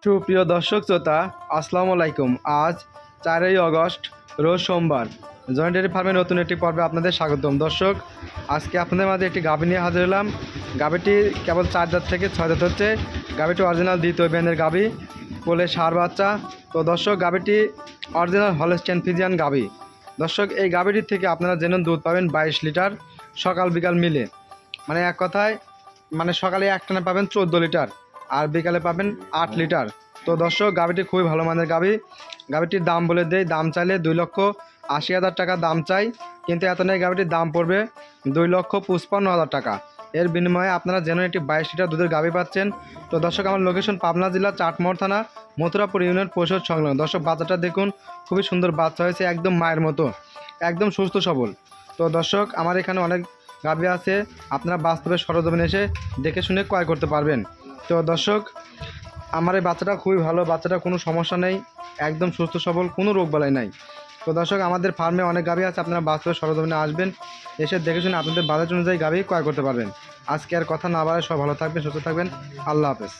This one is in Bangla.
সুপ্রিয় দর্শক শ্রোতা, আসসালামু আলাইকুম। আজ 4ই আগস্ট, রোজ সোমবার। জয়েন্ট ডেয়ারি ফার্মের নতুন একটি পর্বে আপনাদের স্বাগতম। দর্শক, আজকে আপনাদের মাঝে একটি গাভী নিয়ে হাজির হলাম। গাভীটি কেবল 4 দাঁত থেকে 6 দাঁত হচ্ছে। গাভীটি অরিজিনাল দ্বিতীয় ব্যান্ডের গাভী, কোলে ষাঁড় বাচ্চা। তো দর্শক, গাভীটি অরিজিনাল হলস্টিয়ান ফ্রিজিয়ান গাভী। দর্শক, এই গাভীটির থেকে আপনারা যেন দুধ পাবেন 22 লিটার সকাল বিকাল মিলে। মানে এক কথায়, সকালে একটানা পাবেন 14 লিটার আর বিকালে পাবেন 8 লিটার। তো দর্শক, গাভীটি খুবই ভালো মানের গাভী। গাভীটির দাম বলে দেয়, দাম চাইলে 2,80,000 টাকা দাম চাই, কিন্তু এত নেই, গাভীটির দাম পড়বে 2,55,000 টাকা। এর বিনিময়ে আপনারা যেন একটি 22 লিটার দুধের গাভী পাচ্ছেন। তো দর্শক, আমার লোকেশন পাবনা জেলা চাটমোহর থানা মথুরাপুর ইউনিয়ন পরিষদ সংলগ্ন। দর্শক, বাচ্চাটা দেখুন, খুবই সুন্দর বাচ্চা হয়েছে, একদম মায়ের মতো, একদম সুস্থ সবল। তো দর্শক, আমার এখানে অনেক গাভী আছে, আপনারা বাস্তবে সরজমিনে এসে দেখে শুনে ক্রয় করতে পারবেন। তো দর্শক, আমার এই বাচ্চাটা খুবই ভালো, বাচ্চাটা কোনো সমস্যা নেই, একদম সুস্থ সবল, কোনো রোগ বালাই নাই। তো দর্শক, আমাদের ফার্মে অনেক গাভী আছে, আপনারা বাস্তবে সরজমিনে আসবেন, এসে দেখে শুনে আপনাদের বাজেট অনুযায়ী গাভী ক্রয় করতে পারবেন। আজকে আর কথা না বাড়ায় সব ভালো থাকবেন, সুস্থ থাকবেন। আল্লাহ হাফেজ।